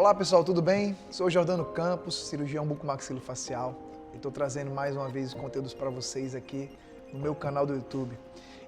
Olá pessoal, tudo bem? Sou Jordano Campos, cirurgião bucomaxilofacial e estou trazendo mais uma vez conteúdos para vocês aqui no meu canal do YouTube.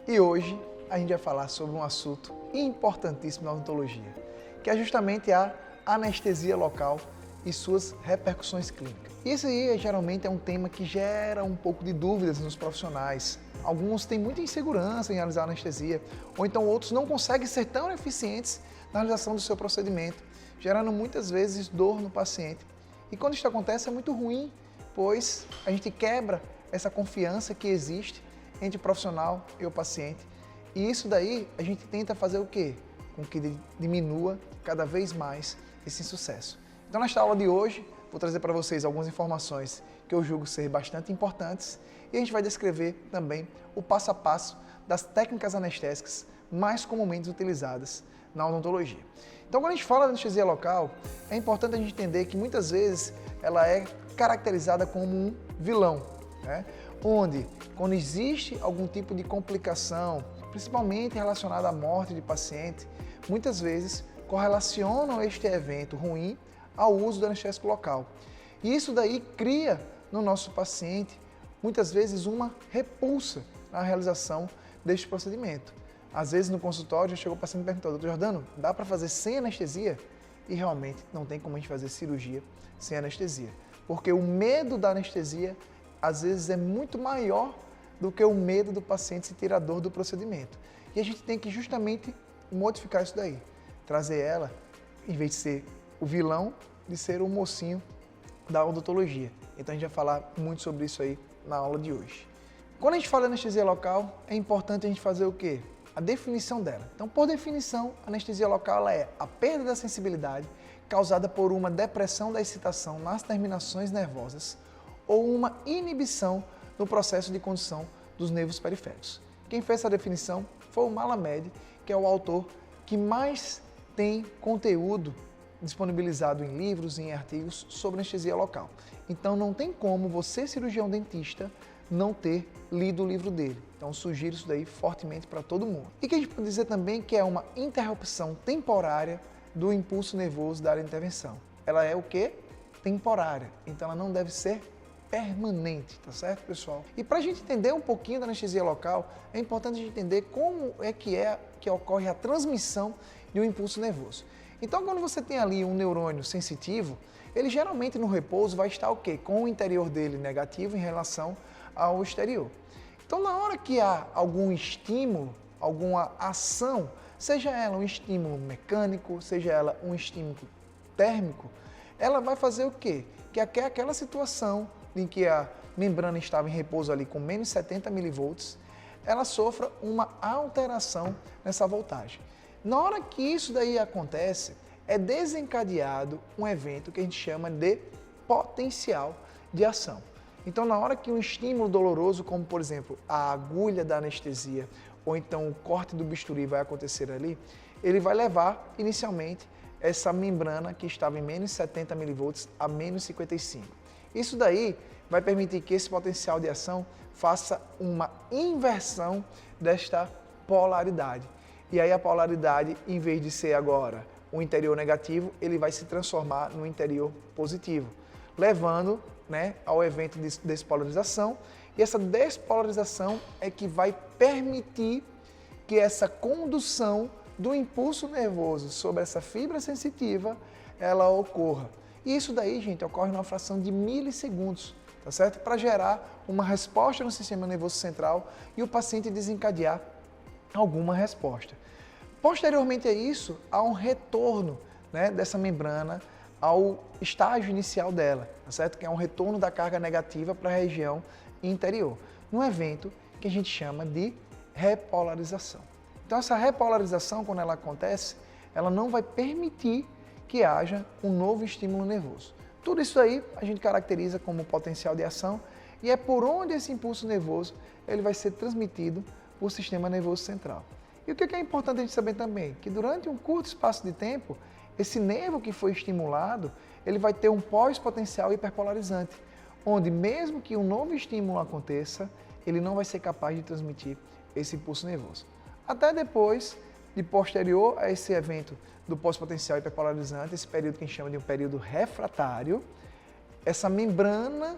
E hoje a gente vai falar sobre um assunto importantíssimo na odontologia, que é justamente a anestesia local e suas repercussões clínicas. E esse aí geralmente é um tema que gera um pouco de dúvidas nos profissionais. Alguns têm muita insegurança em realizar anestesia, ou então outros não conseguem ser tão eficientes na realização do seu procedimento, gerando muitas vezes dor no paciente. E quando isso acontece é muito ruim, pois a gente quebra essa confiança que existe entre o profissional e o paciente. E isso daí a gente tenta fazer o quê? Com que diminua cada vez mais esse insucesso. Então nesta aula de hoje, vou trazer para vocês algumas informações que eu julgo ser bastante importantes e a gente vai descrever também o passo a passo das técnicas anestésicas mais comumente utilizadas na odontologia. Então, quando a gente fala de anestesia local, é importante a gente entender que muitas vezes ela é caracterizada como um vilão, né? Onde, quando existe algum tipo de complicação, principalmente relacionada à morte de paciente, muitas vezes correlacionam este evento ruim ao uso do anestésico local. E isso daí cria no nosso paciente, muitas vezes, uma repulsa na realização deste procedimento. Às vezes no consultório já chegou o paciente e perguntou: doutor Jordano, dá para fazer sem anestesia? E realmente não tem como a gente fazer cirurgia sem anestesia. Porque o medo da anestesia às vezes é muito maior do que o medo do paciente se tirar dor do procedimento. E a gente tem que justamente modificar isso daí. Trazer ela, em vez de ser o vilão, de ser o mocinho da odontologia. Então a gente vai falar muito sobre isso aí na aula de hoje. Quando a gente fala de anestesia local, é importante a gente fazer o quê? A definição dela. Então, por definição, a anestesia local é a perda da sensibilidade causada por uma depressão da excitação nas terminações nervosas ou uma inibição no processo de condução dos nervos periféricos. Quem fez essa definição foi o Malamed, que é o autor que mais tem conteúdo disponibilizado em livros e em artigos sobre anestesia local. Então, não tem como você, cirurgião dentista, não ter lido o livro dele. Então, sugiro isso daí fortemente para todo mundo. E que a gente pode dizer também que é uma interrupção temporária do impulso nervoso da área de intervenção. Ela é o quê? Temporária. Então, ela não deve ser permanente, tá certo, pessoal? E para a gente entender um pouquinho da anestesia local, é importante a gente entender como é que ocorre a transmissão de um impulso nervoso. Então, quando você tem ali um neurônio sensitivo, ele geralmente no repouso vai estar o quê? Com o interior dele negativo em relação ao exterior. Então, na hora que há algum estímulo, alguma ação, seja ela um estímulo mecânico, seja ela um estímulo térmico, ela vai fazer o quê? Que aquela situação em que a membrana estava em repouso ali com menos 70 milivolts, ela sofra uma alteração nessa voltagem. Na hora que isso daí acontece, é desencadeado um evento que a gente chama de potencial de ação. Então, na hora que um estímulo doloroso, como por exemplo a agulha da anestesia ou então o corte do bisturi vai acontecer ali, ele vai levar inicialmente essa membrana que estava em menos 70 milivolts a menos 55. Isso daí vai permitir que esse potencial de ação faça uma inversão desta polaridade. E aí a polaridade, em vez de ser agora o interior negativo, ele vai se transformar no interior positivo, levando, né, ao evento de despolarização, e essa despolarização é que vai permitir que essa condução do impulso nervoso sobre essa fibra sensitiva, ela ocorra. E isso daí, gente, ocorre numa fração de milissegundos, tá certo? Para gerar uma resposta no sistema nervoso central e o paciente desencadear alguma resposta. Posteriormente a isso, há um retorno, né, dessa membrana ao estágio inicial dela, tá certo? Que é um retorno da carga negativa para a região interior, num evento que a gente chama de repolarização. Então, essa repolarização, quando ela acontece, ela não vai permitir que haja um novo estímulo nervoso. Tudo isso aí a gente caracteriza como potencial de ação e é por onde esse impulso nervoso ele vai ser transmitido para o sistema nervoso central. E o que é importante a gente saber também? Que durante um curto espaço de tempo, esse nervo que foi estimulado, ele vai ter um pós-potencial hiperpolarizante, onde mesmo que um novo estímulo aconteça, ele não vai ser capaz de transmitir esse impulso nervoso. Até depois E posterior a esse evento do pós-potencial hiperpolarizante, esse período que a gente chama de um período refratário, essa membrana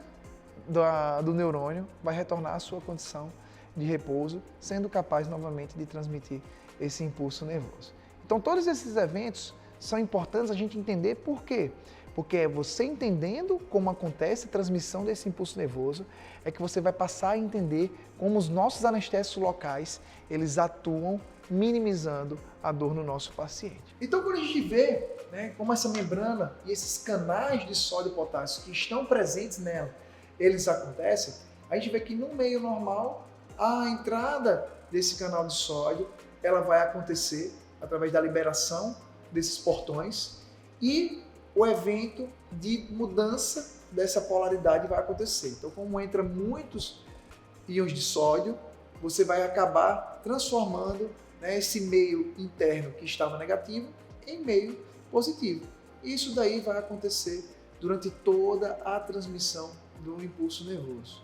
do neurônio vai retornar à sua condição de repouso, sendo capaz novamente de transmitir esse impulso nervoso. Então, todos esses eventos são importantes a gente entender por quê. Porque é você entendendo como acontece a transmissão desse impulso nervoso, é que você vai passar a entender como os nossos anestésicos locais, eles atuam minimizando a dor no nosso paciente. Então, quando a gente vê, né, como essa membrana e esses canais de sódio e potássio que estão presentes nela, eles acontecem, a gente vê que no meio normal, a entrada desse canal de sódio, ela vai acontecer através da liberação desses portões e o evento de mudança dessa polaridade vai acontecer. Então, como entra muitos íons de sódio, você vai acabar transformando, né, esse meio interno que estava negativo em meio positivo. Isso daí vai acontecer durante toda a transmissão do impulso nervoso.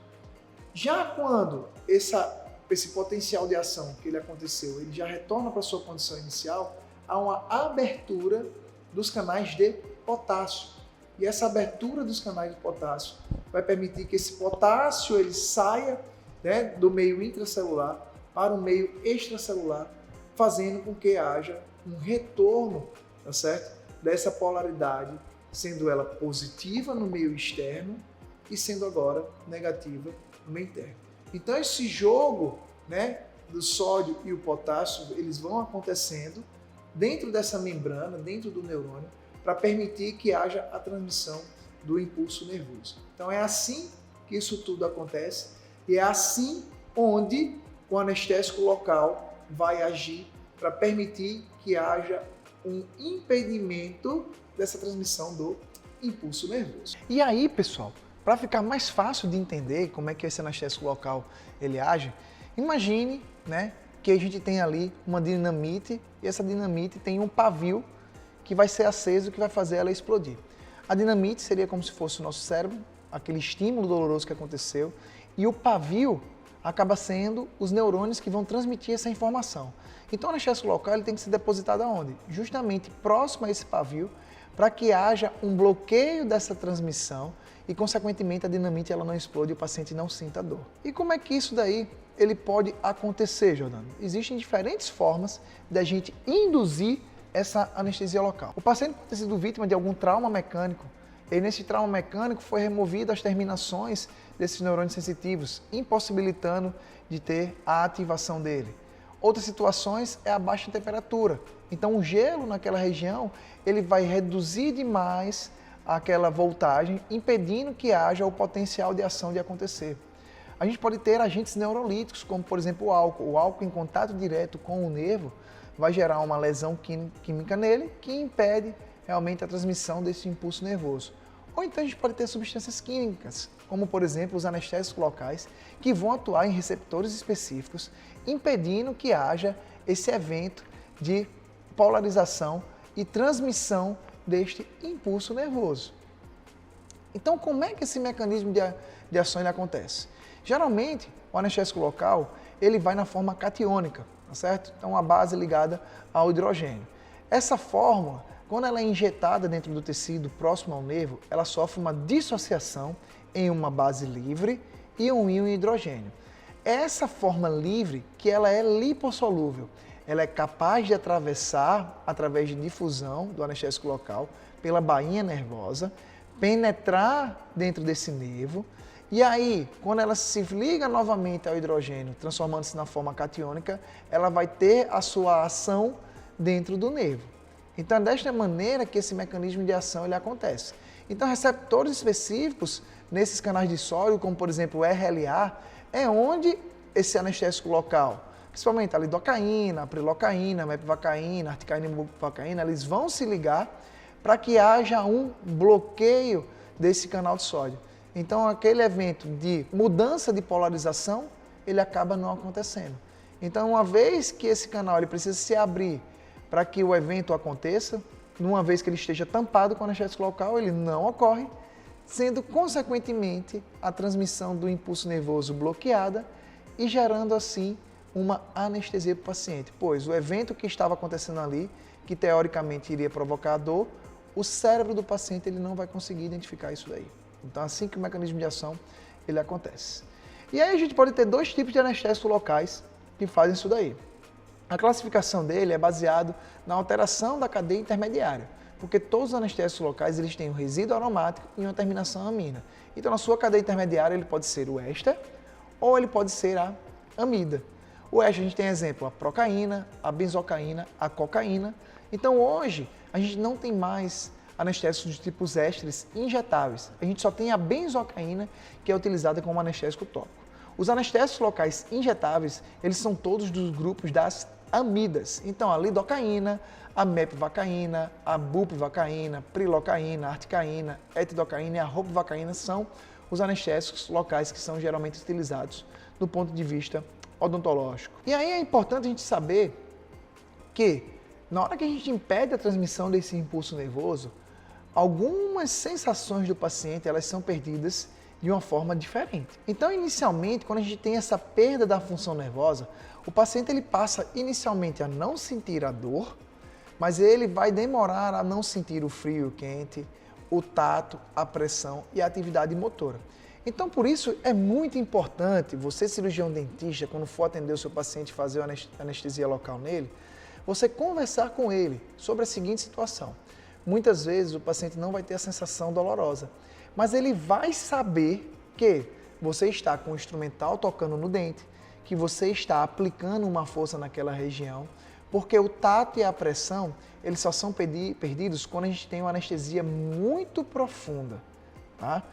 Já quando esse potencial de ação que ele aconteceu, ele já retorna para sua condição inicial, há uma abertura dos canais de potássio. E essa abertura dos canais de potássio vai permitir que esse potássio ele saia, né, do meio intracelular para o meio extracelular, fazendo com que haja um retorno, tá certo? Dessa polaridade, sendo ela positiva no meio externo e sendo agora negativa no meio interno. Então esse jogo, né, do sódio e o potássio, eles vão acontecendo dentro dessa membrana, dentro do neurônio, para permitir que haja a transmissão do impulso nervoso. Então é assim que isso tudo acontece e é assim onde o anestésico local vai agir para permitir que haja um impedimento dessa transmissão do impulso nervoso. E aí, pessoal, para ficar mais fácil de entender como é que esse anestésico local ele age, imagine, né, que a gente tem ali uma dinamite e essa dinamite tem um pavio que vai ser aceso, que vai fazer ela explodir. A dinamite seria como se fosse o nosso cérebro, aquele estímulo doloroso que aconteceu, e o pavio acaba sendo os neurônios que vão transmitir essa informação. Então o anestésico local ele tem que ser depositado aonde? Justamente próximo a esse pavio, para que haja um bloqueio dessa transmissão e, consequentemente, a dinamite ela não explode e o paciente não sinta dor. E como é que isso daí ele pode acontecer, Jordano? Existem diferentes formas da gente induzir essa anestesia local. O paciente pode ter sido vítima de algum trauma mecânico e nesse trauma mecânico foi removido as terminações desses neurônios sensitivos, impossibilitando de ter a ativação dele. Outras situações é a baixa temperatura. Então o gelo naquela região ele vai reduzir demais aquela voltagem, impedindo que haja o potencial de ação de acontecer. A gente pode ter agentes neurolíticos, como por exemplo o álcool. O álcool em contato direto com o nervo vai gerar uma lesão química nele que impede realmente a transmissão desse impulso nervoso. Ou então a gente pode ter substâncias químicas, como por exemplo os anestésicos locais, que vão atuar em receptores específicos, impedindo que haja esse evento de polarização e transmissão deste impulso nervoso. Então, como é que esse mecanismo de ação ele acontece? Geralmente, o anestésico local ele vai na forma catiônica, tá certo? Então, a base ligada ao hidrogênio. Essa fórmula, quando ela é injetada dentro do tecido próximo ao nervo, ela sofre uma dissociação em uma base livre e um íon hidrogênio. Essa forma livre, que ela é lipossolúvel, ela é capaz de atravessar, através de difusão do anestésico local, pela bainha nervosa, penetrar dentro desse nervo, e aí, quando ela se liga novamente ao hidrogênio, transformando-se na forma catiônica, ela vai ter a sua ação dentro do nervo. Então, é desta maneira que esse mecanismo de ação ele acontece. Então, receptores específicos nesses canais de sódio, como por exemplo o RLA, é onde esse anestésico local, principalmente a lidocaína, a prilocaína, a mepivacaína, a articaína e bupivacaína, eles vão se ligar para que haja um bloqueio desse canal de sódio. Então, aquele evento de mudança de polarização, ele acaba não acontecendo. Então, uma vez que esse canal ele precisa se abrir para que o evento aconteça, uma vez que ele esteja tampado com o anestésico local, ele não ocorre, sendo, consequentemente, a transmissão do impulso nervoso bloqueada e gerando, assim, uma anestesia para o paciente, pois o evento que estava acontecendo ali, que teoricamente iria provocar a dor, o cérebro do paciente ele não vai conseguir identificar isso daí. Então, assim que o mecanismo de ação ele acontece. E aí a gente pode ter dois tipos de anestésicos locais que fazem isso daí. A classificação dele é baseado na alteração da cadeia intermediária, porque todos os anestésicos locais eles têm um resíduo aromático e uma terminação amina. Então, na sua cadeia intermediária ele pode ser o éster ou ele pode ser a amida. O éster a gente tem exemplo, a procaína, a benzocaína, a cocaína. Então, hoje a gente não tem mais anestésicos de tipos ésteres injetáveis. A gente só tem a benzocaína, que é utilizada como anestésico tópico. Os anestésicos locais injetáveis, eles são todos dos grupos das amidas. Então, a lidocaína, a mepivacaína, a bupivacaína, prilocaína, articaína, etidocaína e a ropivacaína são os anestésicos locais que são geralmente utilizados do ponto de vista odontológico. E aí é importante a gente saber que, na hora que a gente impede a transmissão desse impulso nervoso, algumas sensações do paciente elas são perdidas de uma forma diferente. Então, inicialmente, quando a gente tem essa perda da função nervosa, o paciente ele passa inicialmente a não sentir a dor, mas ele vai demorar a não sentir o frio e o quente, o tato, a pressão e a atividade motora. Então, por isso, é muito importante você, cirurgião dentista, quando for atender o seu paciente, fazer uma anestesia local nele, você conversar com ele sobre a seguinte situação. Muitas vezes o paciente não vai ter a sensação dolorosa, mas ele vai saber que você está com o instrumental tocando no dente, que você está aplicando uma força naquela região, porque o tato e a pressão, eles só são perdidos quando a gente tem uma anestesia muito profunda, tá?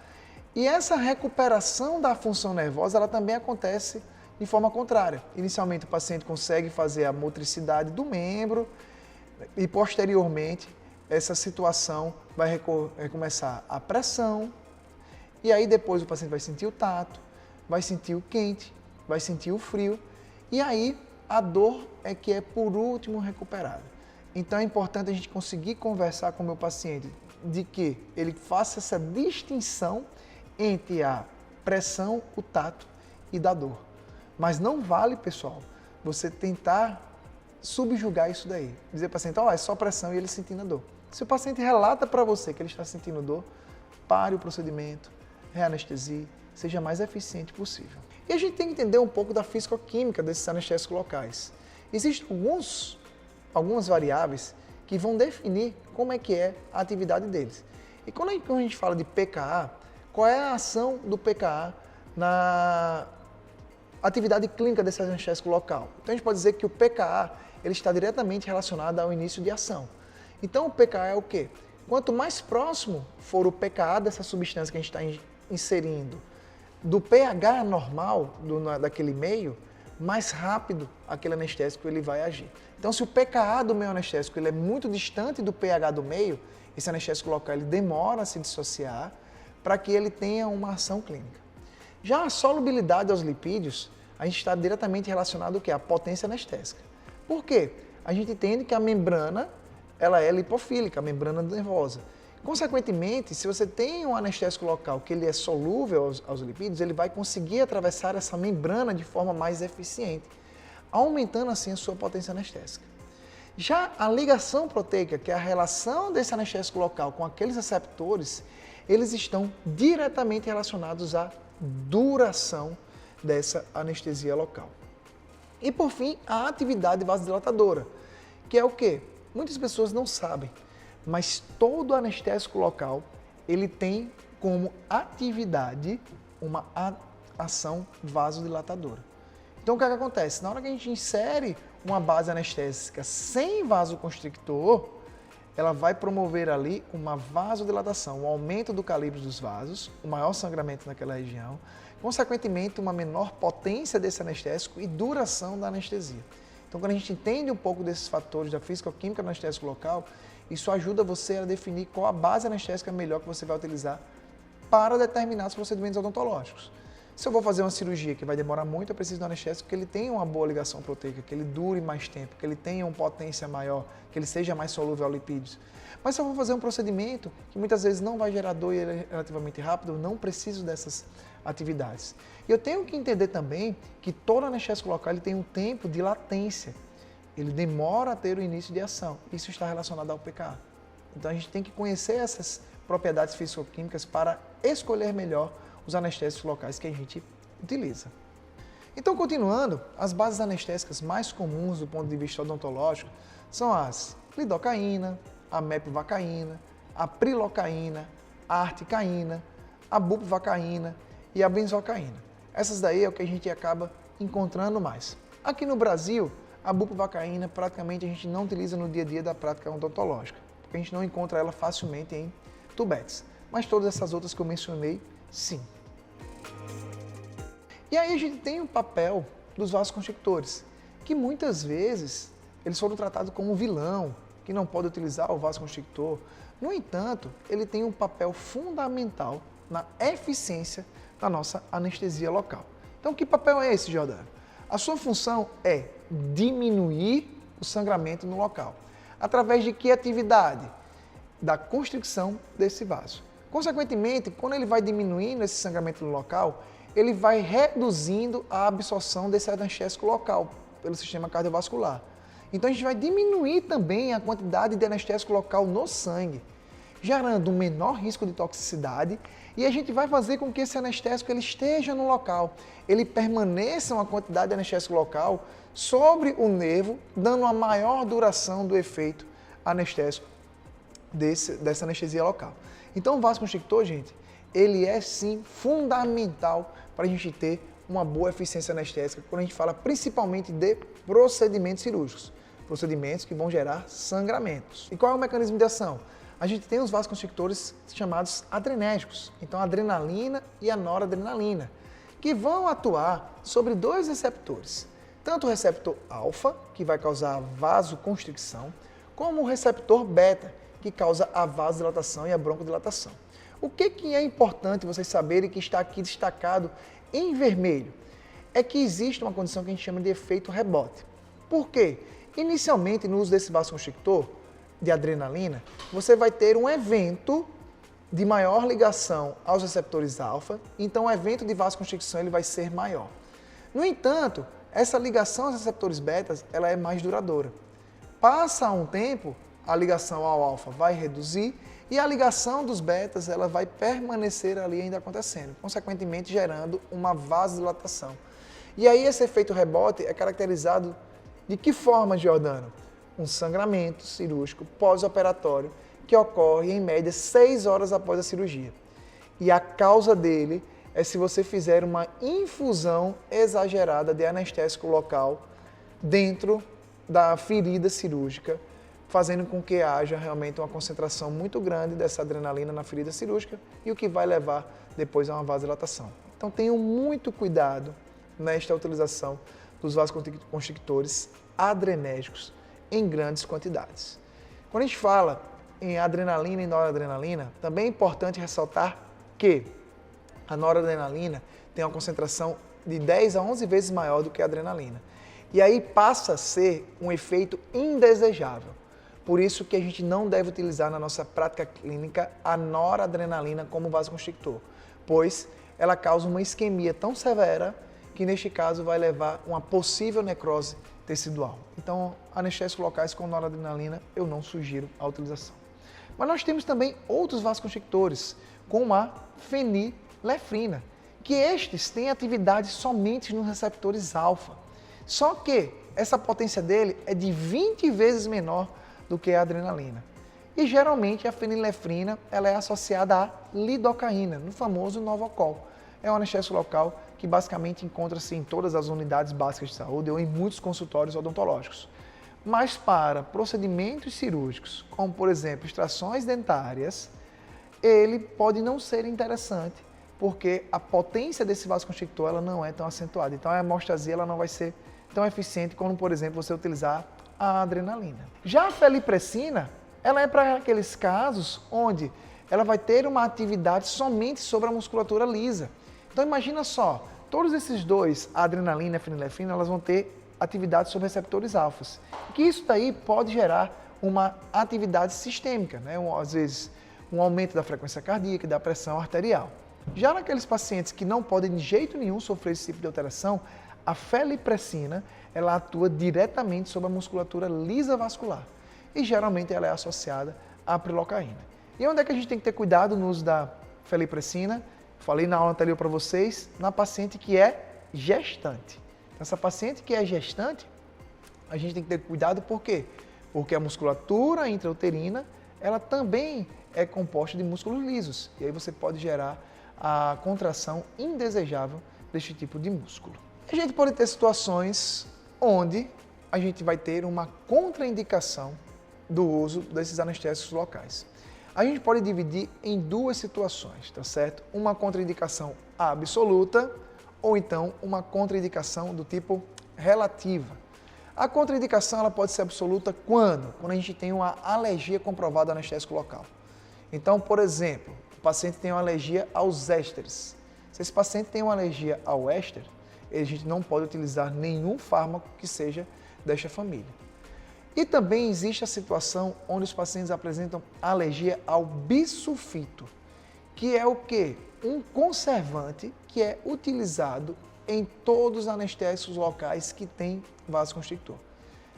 E essa recuperação da função nervosa, ela também acontece de forma contrária. Inicialmente o paciente consegue fazer a motricidade do membro e posteriormente essa situação vai recomeçar a pressão e aí depois o paciente vai sentir o tato, vai sentir o quente, vai sentir o frio e aí a dor é que é por último recuperada. Então é importante a gente conseguir conversar com o meu paciente de que ele faça essa distinção entre a pressão, o tato e da dor. Mas não vale, pessoal, você tentar subjugar isso daí. Dizer para o paciente, é só pressão e ele sentindo a dor. Se o paciente relata para você que ele está sentindo dor, pare o procedimento, reanestesie, seja mais eficiente possível. E a gente tem que entender um pouco da fisicoquímica desses anestésicos locais. Existem algumas variáveis que vão definir como é que é a atividade deles. E quando a gente fala de PKA, qual é a ação do PKA na atividade clínica desse anestésico local? Então a gente pode dizer que o PKA ele está diretamente relacionado ao início de ação. Então o PKA é o quê? Quanto mais próximo for o PKA dessa substância que a gente está inserindo do pH normal daquele meio, mais rápido aquele anestésico ele vai agir. Então se o PKA do meio anestésico ele é muito distante do pH do meio, esse anestésico local ele demora a se dissociar para que ele tenha uma ação clínica. Já a solubilidade aos lipídios, a gente está diretamente relacionado ao quê? À potência anestésica. Por quê? A gente entende que a membrana ela é lipofílica, a membrana nervosa. Consequentemente, se você tem um anestésico local que ele é solúvel aos lipídios, ele vai conseguir atravessar essa membrana de forma mais eficiente, aumentando assim a sua potência anestésica. Já a ligação proteica, que é a relação desse anestésico local com aqueles receptores, eles estão diretamente relacionados à duração dessa anestesia local. E por fim, a atividade vasodilatadora, que é o quê? Muitas pessoas não sabem, mas todo anestésico local, ele tem como atividade uma ação vasodilatadora. Então o que acontece? Na hora que a gente insere uma base anestésica sem vasoconstrictor, ela vai promover ali uma vasodilatação, um aumento do calibre dos vasos, o maior sangramento naquela região, consequentemente uma menor potência desse anestésico e duração da anestesia. Então, quando a gente entende um pouco desses fatores da fisicoquímica do anestésico local, isso ajuda você a definir qual a base anestésica melhor que você vai utilizar para determinados procedimentos odontológicos. Se eu vou fazer uma cirurgia que vai demorar muito, eu preciso do anestésico que ele tenha uma boa ligação proteica, que ele dure mais tempo, que ele tenha uma potência maior, que ele seja mais solúvel a lipídios. Mas se eu vou fazer um procedimento que muitas vezes não vai gerar dor e ele é relativamente rápido, eu não preciso dessas atividades. E eu tenho que entender também que todo anestésico local ele tem um tempo de latência. Ele demora a ter o início de ação. Isso está relacionado ao pKa. Então a gente tem que conhecer essas propriedades físico-químicas para escolher melhor os anestésicos locais que a gente utiliza. Então, continuando, as bases anestésicas mais comuns do ponto de vista odontológico são as lidocaína, a mepivacaína, a prilocaína, a articaína, a bupivacaína e a benzocaína. Essas daí é o que a gente acaba encontrando mais. Aqui no Brasil, a bupivacaína praticamente a gente não utiliza no dia a dia da prática odontológica, porque a gente não encontra ela facilmente em tubetes. Mas todas essas outras que eu mencionei, sim. E aí a gente tem o papel dos vasoconstrictores, que muitas vezes eles foram tratados como vilão, que não pode utilizar o vasoconstrictor. No entanto, ele tem um papel fundamental na eficiência da nossa anestesia local. Então, que papel é esse, Jordano? A sua função é diminuir o sangramento no local. Através de que atividade? Da constricção desse vaso. Consequentemente, quando ele vai diminuindo esse sangramento no local, ele vai reduzindo a absorção desse anestésico local pelo sistema cardiovascular. Então a gente vai diminuir também a quantidade de anestésico local no sangue, gerando um menor risco de toxicidade e a gente vai fazer com que esse anestésico ele esteja no local, ele permaneça uma quantidade de anestésico local sobre o nervo, dando uma maior duração do efeito anestésico dessa anestesia local. Então o vasoconstrictor, gente, ele é sim fundamental para a gente ter uma boa eficiência anestésica quando a gente fala principalmente de procedimentos cirúrgicos, procedimentos que vão gerar sangramentos. E qual é o mecanismo de ação? A gente tem os vasoconstrictores chamados adrenérgicos, então a adrenalina e a noradrenalina, que vão atuar sobre dois receptores, tanto o receptor alfa, que vai causar vasoconstricção, como o receptor beta, que causa a vasodilatação e a broncodilatação. O que é importante vocês saberem que está aqui destacado em vermelho? É que existe uma condição que a gente chama de efeito rebote. Por quê? Inicialmente, no uso desse vasoconstrictor de adrenalina, você vai ter um evento de maior ligação aos receptores alfa, então o evento de vasoconstricção ele vai ser maior. No entanto, essa ligação aos receptores beta ela é mais duradoura. Passa um tempo, a ligação ao alfa vai reduzir e a ligação dos betas ela vai permanecer ali ainda acontecendo, consequentemente gerando uma vasodilatação. E aí esse efeito rebote é caracterizado de que forma, Jordano? Um sangramento cirúrgico pós-operatório que ocorre em média 6 horas após a cirurgia. E a causa dele é se você fizer uma infusão exagerada de anestésico local dentro da ferida cirúrgica, fazendo com que haja realmente uma concentração muito grande dessa adrenalina na ferida cirúrgica e o que vai levar depois a uma vasodilatação. Então tenham muito cuidado nesta utilização dos vasoconstrictores adrenérgicos em grandes quantidades. Quando a gente fala em adrenalina e noradrenalina, também é importante ressaltar que a noradrenalina tem uma concentração de 10 a 11 vezes maior do que a adrenalina. E aí passa a ser um efeito indesejável. Por isso que a gente não deve utilizar na nossa prática clínica a noradrenalina como vasoconstrictor, pois ela causa uma isquemia tão severa que neste caso vai levar a uma possível necrose tecidual. Então, anestésicos locais com noradrenalina eu não sugiro a utilização. Mas nós temos também outros vasoconstrictores, como a fenilefrina, que estes têm atividade somente nos receptores alfa. Só que essa potência dele é de 20 vezes menor do que a adrenalina. E geralmente a fenilefrina ela é associada à lidocaína, no famoso Novocol. É um anestésico local que basicamente encontra-se em todas as unidades básicas de saúde ou em muitos consultórios odontológicos. Mas para procedimentos cirúrgicos, como por exemplo extrações dentárias, ele pode não ser interessante, porque a potência desse vasoconstrictor ela não é tão acentuada. Então a hemostasia ela não vai ser tão eficiente como, por exemplo, você utilizar a adrenalina. Já a felipressina, ela é para aqueles casos onde ela vai ter uma atividade somente sobre a musculatura lisa. Então imagina só, todos esses dois, a adrenalina e a fenilefrina, elas vão ter atividade sobre receptores alfas. Que isso daí pode gerar uma atividade sistêmica, né? Às vezes um aumento da frequência cardíaca e da pressão arterial. Já naqueles pacientes que não podem de jeito nenhum sofrer esse tipo de alteração, a felipressina, ela atua diretamente sobre a musculatura lisa vascular e geralmente ela é associada à prilocaína. E onde é que a gente tem que ter cuidado no uso da felipressina? Falei na aula anterior para vocês, na paciente que é gestante. Essa paciente que é gestante, a gente tem que ter cuidado por quê? Porque a musculatura intrauterina, ela também é composta de músculos lisos. E aí você pode gerar a contração indesejável deste tipo de músculo. A gente pode ter situações onde a gente vai ter uma contraindicação do uso desses anestésicos locais. A gente pode dividir em duas situações, tá certo? Uma contraindicação absoluta ou então uma contraindicação do tipo relativa. A contraindicação ela pode ser absoluta quando? Quando a gente tem uma alergia comprovada ao anestésico local. Então, por exemplo, o paciente tem uma alergia aos ésteres. Se esse paciente tem uma alergia ao éster, a gente não pode utilizar nenhum fármaco que seja desta família. E também existe a situação onde os pacientes apresentam alergia ao bisulfito, que é o quê? Um conservante que é utilizado em todos os anestésicos locais que têm vasoconstrictor.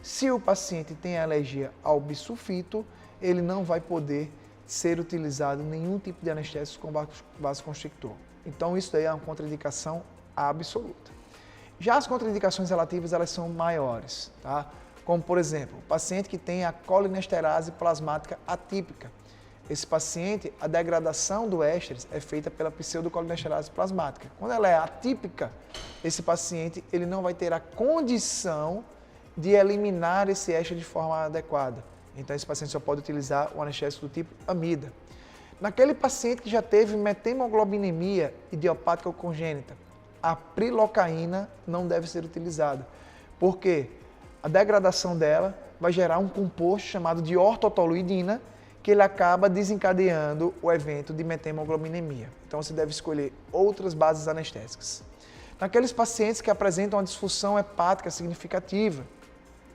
Se o paciente tem alergia ao bisulfito, ele não vai poder ser utilizado nenhum tipo de anestésico com vasoconstrictor. Então isso daí é uma contraindicação absoluta. Já as contraindicações relativas, elas são maiores, tá? Como, por exemplo, o paciente que tem a colinesterase plasmática atípica. Esse paciente, a degradação do ésteres é feita pela pseudocolinesterase plasmática. Quando ela é atípica, esse paciente ele não vai ter a condição de eliminar esse éster de forma adequada. Então, esse paciente só pode utilizar o anestésico do tipo amida. Naquele paciente que já teve metemoglobinemia idiopática congênita, a prilocaína não deve ser utilizada. Por quê? A degradação dela vai gerar um composto chamado de ortotoluidina, que ele acaba desencadeando o evento de metemoglobinemia. Então, você deve escolher outras bases anestésicas. Naqueles pacientes que apresentam uma disfunção hepática significativa,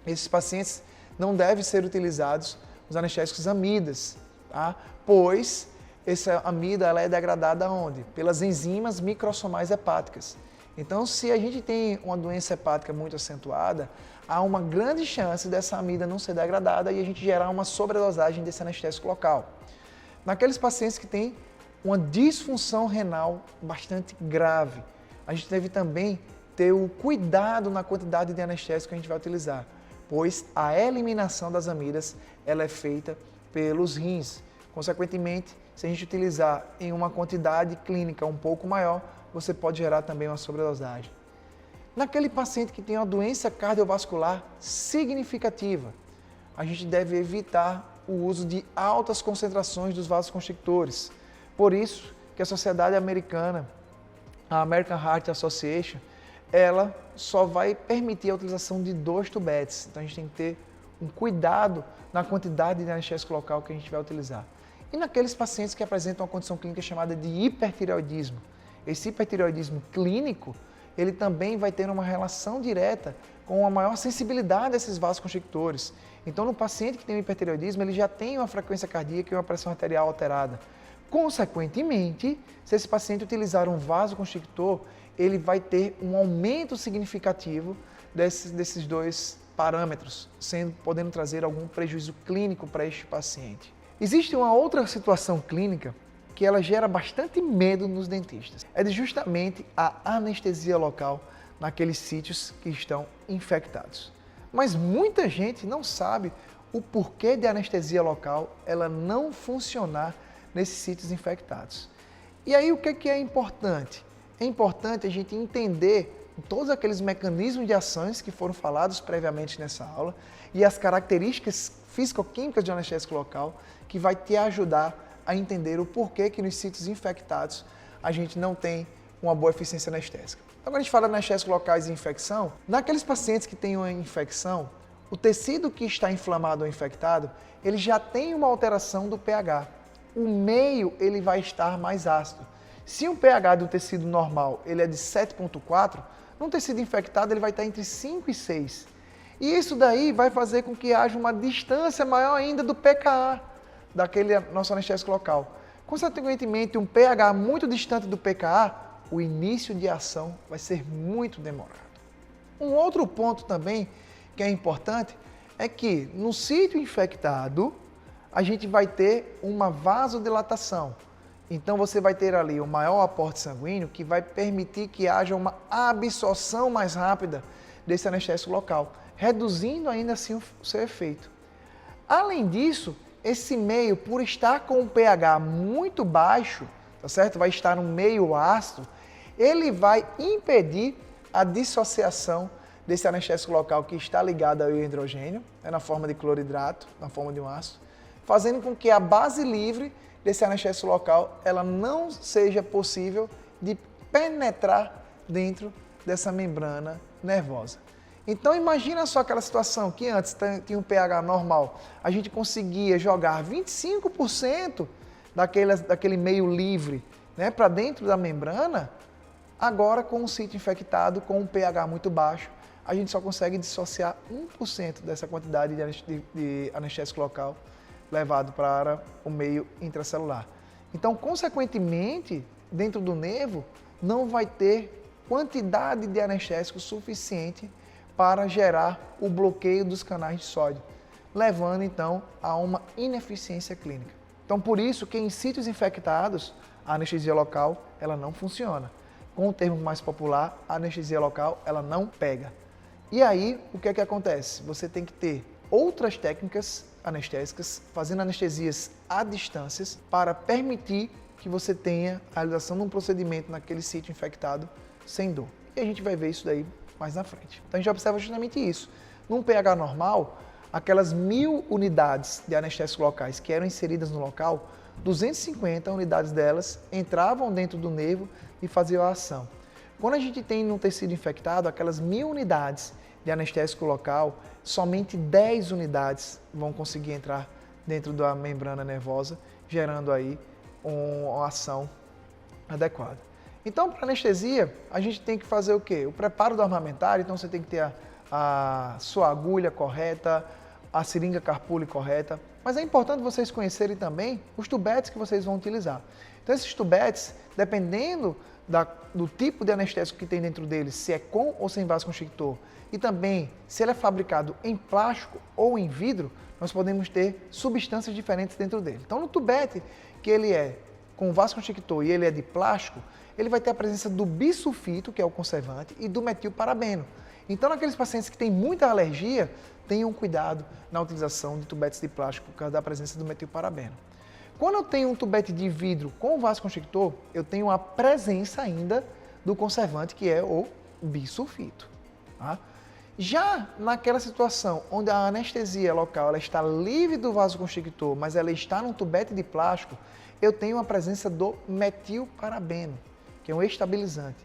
esses pacientes não devem ser utilizados os anestésicos amidas, tá? Pois essa amida ela é degradada onde? Pelas enzimas microsomais hepáticas. Então, se a gente tem uma doença hepática muito acentuada, há uma grande chance dessa amida não ser degradada e a gente gerar uma sobredosagem desse anestésico local. Naqueles pacientes que têm uma disfunção renal bastante grave, a gente deve também ter o cuidado na quantidade de anestésico que a gente vai utilizar, pois a eliminação das amidas ela é feita pelos rins. Consequentemente, se a gente utilizar em uma quantidade clínica um pouco maior, você pode gerar também uma sobredosagem. Naquele paciente que tem uma doença cardiovascular significativa, a gente deve evitar o uso de altas concentrações dos vasoconstrictores. Por isso que a Sociedade Americana, a American Heart Association, ela só vai permitir a utilização de 2 tubetes. Então a gente tem que ter um cuidado na quantidade de anestésico local que a gente vai utilizar. E naqueles pacientes que apresentam uma condição clínica chamada de hipertireoidismo. Esse hipertireoidismo clínico, ele também vai ter uma relação direta com uma maior sensibilidade desses vasoconstrictores. Então, no paciente que tem hipertireoidismo, ele já tem uma frequência cardíaca e uma pressão arterial alterada. Consequentemente, se esse paciente utilizar um vasoconstrictor, ele vai ter um aumento significativo desses 2 parâmetros, podendo trazer algum prejuízo clínico para este paciente. Existe uma outra situação clínica que ela gera bastante medo nos dentistas. É justamente a anestesia local naqueles sítios que estão infectados. Mas muita gente não sabe o porquê de anestesia local ela não funcionar nesses sítios infectados. E aí o que é importante? É importante a gente entender todos aqueles mecanismos de ações que foram falados previamente nessa aula e as características físico-químicas de anestésico local que vai te ajudar a entender o porquê que nos sítios infectados a gente não tem uma boa eficiência anestésica. Agora a gente fala de anestésicos locais e infecção. Naqueles pacientes que têm uma infecção, o tecido que está inflamado ou infectado, ele já tem uma alteração do pH. O meio ele vai estar mais ácido. Se um pH do tecido normal ele é de 7,4, num tecido infectado ele vai estar entre 5 e 6. E isso daí vai fazer com que haja uma distância maior ainda do pKa, daquele nosso anestésico local. Consequentemente, um pH muito distante do pKa, o início de ação vai ser muito demorado. Um outro ponto também que é importante é que no sítio infectado a gente vai ter uma vasodilatação. Então você vai ter ali o maior aporte sanguíneo que vai permitir que haja uma absorção mais rápida desse anestésico local, reduzindo ainda assim o seu efeito. Além disso, esse meio, por estar com um pH muito baixo, tá certo? Vai estar um meio ácido, ele vai impedir a dissociação desse anestésico local que está ligado ao hidrogênio, na forma de cloridrato, na forma de um ácido, fazendo com que a base livre desse anestésico local ela não seja possível de penetrar dentro dessa membrana nervosa. Então imagina só aquela situação que antes tinha um pH normal, a gente conseguia jogar 25% daquele meio livre, né, para dentro da membrana. Agora, com um sítio infectado, com um pH muito baixo, a gente só consegue dissociar 1% dessa quantidade de anestésico local levado para o meio intracelular. Então, consequentemente, dentro do nervo, não vai ter quantidade de anestésico suficiente para gerar o bloqueio dos canais de sódio, levando então a uma ineficiência clínica. Então, por isso que em sítios infectados, a anestesia local ela não funciona. Com o termo mais popular, a anestesia local ela não pega. E aí, o que é que acontece? Você tem que ter outras técnicas anestésicas, fazendo anestesias à distância, para permitir que você tenha a realização de um procedimento naquele sítio infectado sem dor. E a gente vai ver isso daí mais na frente. Então a gente observa justamente isso. Num pH normal, aquelas 1000 unidades de anestésicos locais que eram inseridas no local, 250 unidades delas entravam dentro do nervo e faziam a ação. Quando a gente tem num tecido infectado, aquelas 1000 unidades de anestésico local, somente 10 unidades vão conseguir entrar dentro da membrana nervosa, gerando aí uma ação adequada. Então, para anestesia, a gente tem que fazer o quê? O preparo do armamentário, então você tem que ter a sua agulha correta, a seringa carpule correta, mas é importante vocês conhecerem também os tubetes que vocês vão utilizar. Então, esses tubetes, dependendo do tipo de anestésico que tem dentro deles, se é com ou sem vasoconstrictor, e também se ele é fabricado em plástico ou em vidro, nós podemos ter substâncias diferentes dentro dele. Então, no tubete, que ele é com vasoconstrictor e ele é de plástico, ele vai ter a presença do bisulfito, que é o conservante, e do metilparabeno. Então, naqueles pacientes que têm muita alergia, tenham cuidado na utilização de tubetes de plástico por causa da presença do metilparabeno. Quando eu tenho um tubete de vidro com vasoconstrictor, eu tenho a presença ainda do conservante, que é o bisulfito. Tá? Já naquela situação onde a anestesia local ela está livre do vasoconstrictor, mas ela está num tubete de plástico, eu tenho a presença do metilparabeno, que é um estabilizante.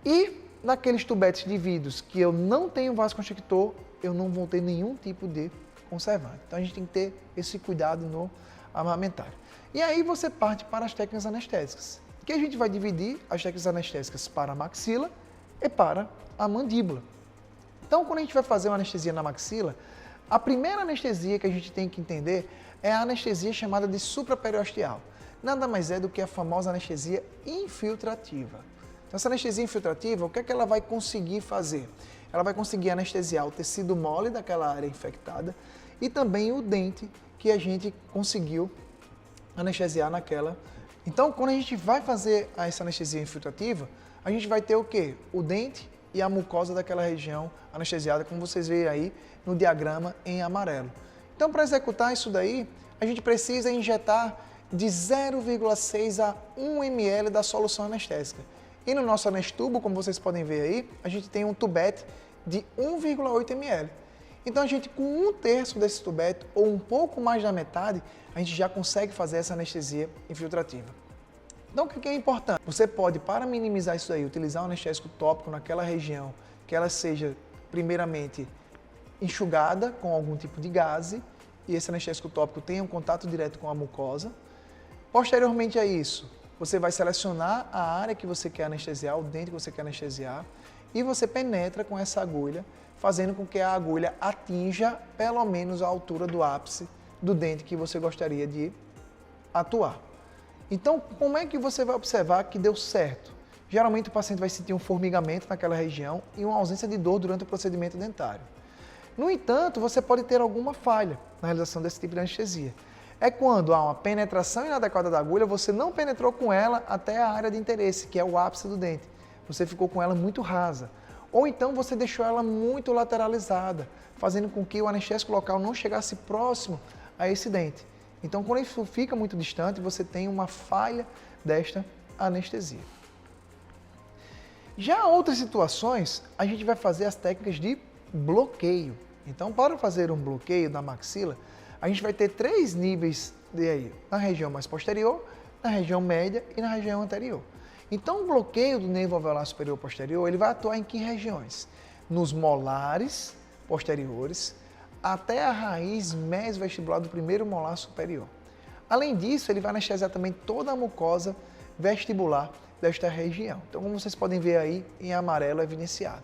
E naqueles tubetes de vidros que eu não tenho vasoconstrictor, eu não vou ter nenhum tipo de conservante. Então a gente tem que ter esse cuidado no armamentário. E aí você parte para as técnicas anestésicas, que a gente vai dividir as técnicas anestésicas para a maxila e para a mandíbula. Então, quando a gente vai fazer uma anestesia na maxila, a primeira anestesia que a gente tem que entender é a anestesia chamada de supraperiosteal. Nada mais é do que a famosa anestesia infiltrativa. Então, essa anestesia infiltrativa, o que é que ela vai conseguir fazer? Ela vai conseguir anestesiar o tecido mole daquela área infectada e também o dente que a gente conseguiu anestesiar naquela. Então, quando a gente vai fazer essa anestesia infiltrativa, a gente vai ter o quê? O dente e a mucosa daquela região anestesiada, como vocês veem aí no diagrama em amarelo. Então, para executar isso daí, a gente precisa injetar de 0,6 a 1 ml da solução anestésica. E no nosso anestubo, como vocês podem ver aí, a gente tem um tubete de 1,8 ml. Então, a gente com 1/3 desse tubete, ou um pouco mais da metade, a gente já consegue fazer essa anestesia infiltrativa. Então, o que é importante? Você pode, para minimizar isso aí, utilizar um anestésico tópico naquela região, que ela seja, primeiramente, enxugada com algum tipo de gaze, e esse anestésico tópico tenha um contato direto com a mucosa. Posteriormente a isso, você vai selecionar a área que você quer anestesiar, o dente que você quer anestesiar, e você penetra com essa agulha, fazendo com que a agulha atinja pelo menos a altura do ápice do dente que você gostaria de atuar. Então, como é que você vai observar que deu certo? Geralmente o paciente vai sentir um formigamento naquela região e uma ausência de dor durante o procedimento dentário. No entanto, você pode ter alguma falha na realização desse tipo de anestesia. É quando há uma penetração inadequada da agulha, você não penetrou com ela até a área de interesse, que é o ápice do dente. Você ficou com ela muito rasa. Ou então você deixou ela muito lateralizada, fazendo com que o anestésico local não chegasse próximo a esse dente. Então, quando isso fica muito distante, você tem uma falha desta anestesia. Já em outras situações, a gente vai fazer as técnicas de bloqueio. Então, para fazer um bloqueio da maxila, a gente vai ter 3 níveis na região mais posterior, na região média e na região anterior. Então, o bloqueio do nervo alveolar superior posterior, ele vai atuar em que regiões? Nos molares posteriores, até a raiz mesovestibular do primeiro molar superior. Além disso, ele vai anestesiar também toda a mucosa vestibular desta região. Então, como vocês podem ver aí, em amarelo evidenciado.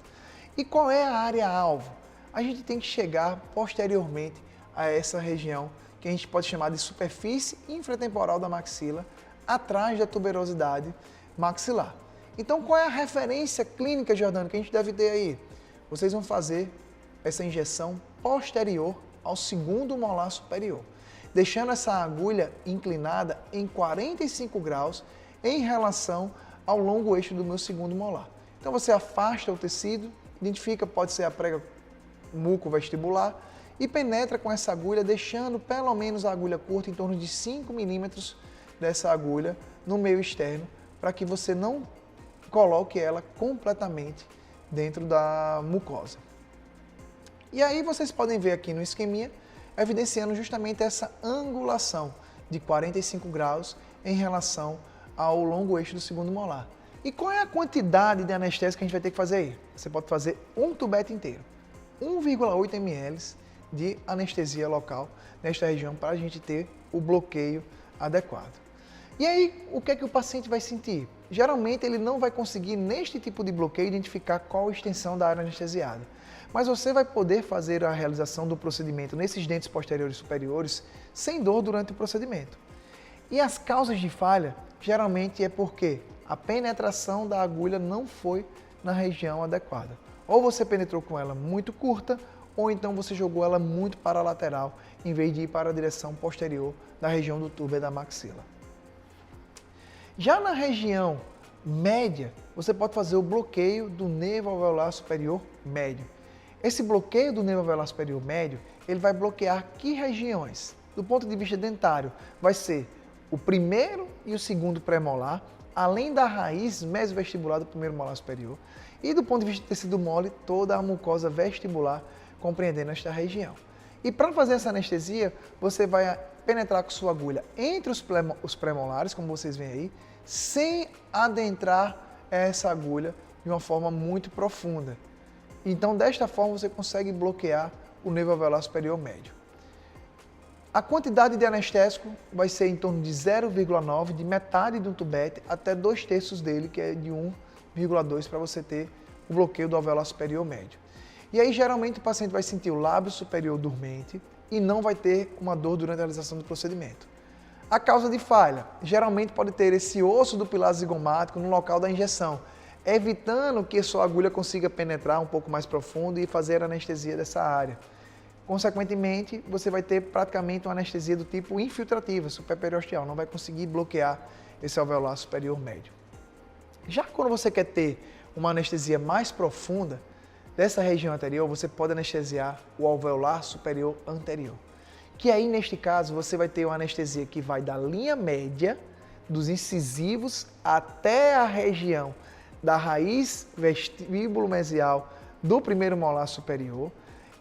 E qual é a área-alvo? A gente tem que chegar posteriormente a essa região que a gente pode chamar de superfície infratemporal da maxila, atrás da tuberosidade maxilar. Então, qual é a referência clínica, Jordano, que a gente deve ter aí? Vocês vão fazer essa injeção posterior ao segundo molar superior, deixando essa agulha inclinada em 45 graus em relação ao longo eixo do meu segundo molar. Então, você afasta o tecido, identifica, pode ser a prega muco-vestibular, e penetra com essa agulha, deixando pelo menos a agulha curta, em torno de 5 milímetros dessa agulha no meio externo, para que você não coloque ela completamente dentro da mucosa. E aí vocês podem ver aqui no esqueminha, evidenciando justamente essa angulação de 45 graus em relação ao longo eixo do segundo molar. E qual é a quantidade de anestésico que a gente vai ter que fazer aí? Você pode fazer um tubete inteiro, 1,8 ml de anestesia local nesta região para a gente ter o bloqueio adequado. E aí, o que é que o paciente vai sentir? Geralmente ele não vai conseguir, neste tipo de bloqueio, identificar qual a extensão da área anestesiada. Mas você vai poder fazer a realização do procedimento nesses dentes posteriores e superiores sem dor durante o procedimento. E as causas de falha, geralmente é porque a penetração da agulha não foi na região adequada. Ou você penetrou com ela muito curta, ou então você jogou ela muito para a lateral, em vez de ir para a direção posterior da região do túber da maxila. Já na região média, você pode fazer o bloqueio do nervo alveolar superior médio. Esse bloqueio do nervo alveolar superior médio, ele vai bloquear que regiões? Do ponto de vista dentário, vai ser o primeiro e o segundo pré-molar, além da raiz mesovestibular do primeiro molar superior, e do ponto de vista do tecido mole, toda a mucosa vestibular, compreendendo esta região. E para fazer essa anestesia, você vai penetrar com sua agulha entre os pré-molares, como vocês veem aí, sem adentrar essa agulha de uma forma muito profunda. Então, desta forma, você consegue bloquear o nervo alveolar superior médio. A quantidade de anestésico vai ser em torno de 0,9, de metade de um tubete, até 2/3 dele, que é de 1,2, para você ter o bloqueio do alveolar superior médio. E aí, geralmente, o paciente vai sentir o lábio superior dormente e não vai ter uma dor durante a realização do procedimento. A causa de falha, geralmente pode ter esse osso do pilar zigomático no local da injeção, evitando que a sua agulha consiga penetrar um pouco mais profundo e fazer a anestesia dessa área. Consequentemente, você vai ter praticamente uma anestesia do tipo infiltrativa, superperiosteal, não vai conseguir bloquear esse alveolar superior médio. Já quando você quer ter uma anestesia mais profunda, dessa região anterior, você pode anestesiar o alveolar superior anterior. Que aí, neste caso, você vai ter uma anestesia que vai da linha média dos incisivos até a região da raiz vestíbulo-mesial do primeiro molar superior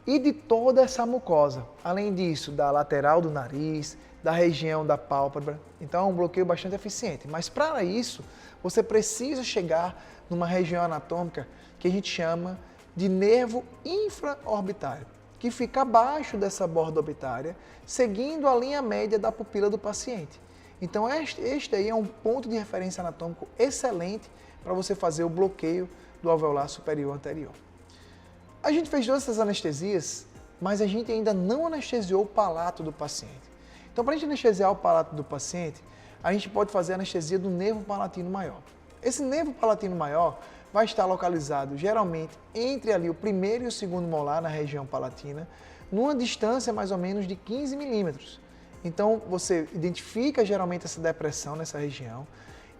e de toda essa mucosa. Além disso, da lateral do nariz, da região da pálpebra. Então, é um bloqueio bastante eficiente. Mas, para isso, você precisa chegar numa região anatômica que a gente chama de nervo infraorbitário, que fica abaixo dessa borda orbitária, seguindo a linha média da pupila do paciente. Então este aí é um ponto de referência anatômico excelente para você fazer o bloqueio do alveolar superior anterior. A gente fez todas essas anestesias, mas a gente ainda não anestesiou o palato do paciente. Então, para a gente anestesiar o palato do paciente, a gente pode fazer a anestesia do nervo palatino maior. Esse nervo palatino maior vai estar localizado geralmente entre ali o primeiro e o segundo molar na região palatina, numa distância mais ou menos de 15 milímetros. Então, você identifica geralmente essa depressão nessa região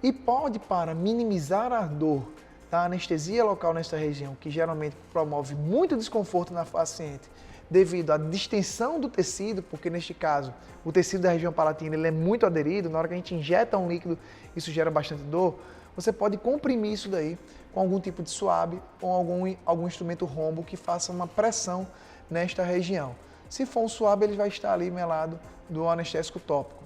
e pode, para minimizar a dor da anestesia local nesta região, que geralmente promove muito desconforto na paciente, devido à distensão do tecido, porque neste caso o tecido da região palatina ele é muito aderido, na hora que a gente injeta um líquido isso gera bastante dor, você pode comprimir isso daí com algum tipo de suave ou algum instrumento rombo que faça uma pressão nesta região. Se for um suave, ele vai estar ali melado do anestésico tópico.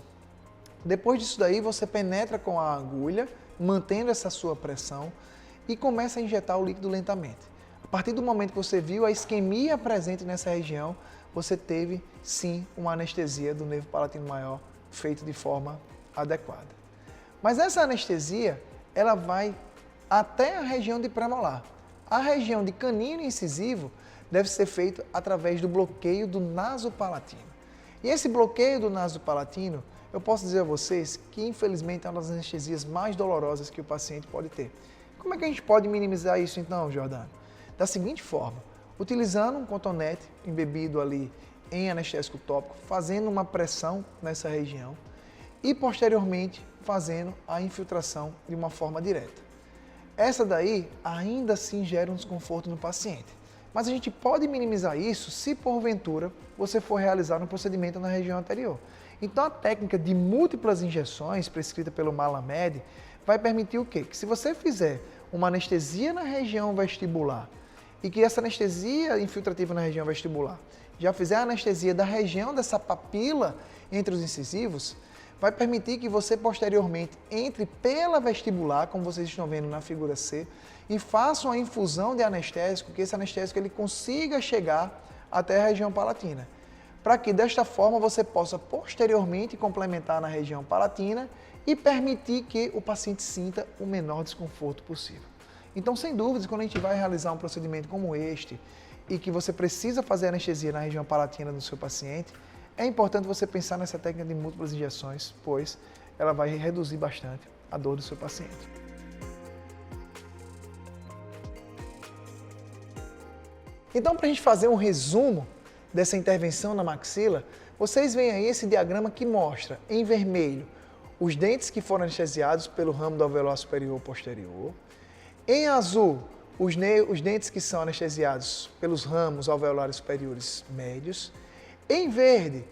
Depois disso daí, você penetra com a agulha, mantendo essa sua pressão e começa a injetar o líquido lentamente. A partir do momento que você viu a isquemia presente nessa região, você teve sim uma anestesia do nervo palatino maior feita de forma adequada. Mas essa anestesia, ela vai até a região de premolar. A região de canino incisivo deve ser feito através do bloqueio do nasopalatino. E esse bloqueio do nasopalatino, eu posso dizer a vocês que infelizmente é uma das anestesias mais dolorosas que o paciente pode ter. Como é que a gente pode minimizar isso então, Jordano? Da seguinte forma, utilizando um cotonete embebido ali em anestésico tópico, fazendo uma pressão nessa região e posteriormente fazendo a infiltração de uma forma direta. Essa daí ainda assim gera um desconforto no paciente, mas a gente pode minimizar isso se porventura você for realizar um procedimento na região anterior. Então a técnica de múltiplas injeções prescrita pelo Malamed vai permitir o quê? Que se você fizer uma anestesia na região vestibular e que essa anestesia infiltrativa na região vestibular já fizer a anestesia da região dessa papila entre os incisivos, vai permitir que você posteriormente entre pela vestibular, como vocês estão vendo na figura C, e faça uma infusão de anestésico, que esse anestésico ele consiga chegar até a região palatina, para que desta forma você possa posteriormente complementar na região palatina e permitir que o paciente sinta o menor desconforto possível. Então, sem dúvidas, quando a gente vai realizar um procedimento como este e que você precisa fazer anestesia na região palatina do seu paciente, é importante você pensar nessa técnica de múltiplas injeções, pois ela vai reduzir bastante a dor do seu paciente. Então, para a gente fazer um resumo dessa intervenção na maxila, vocês veem aí esse diagrama que mostra em vermelho os dentes que foram anestesiados pelo ramo do alveolar superior ou posterior. Em azul, os dentes que são anestesiados pelos ramos alveolares superiores médios. Em verde,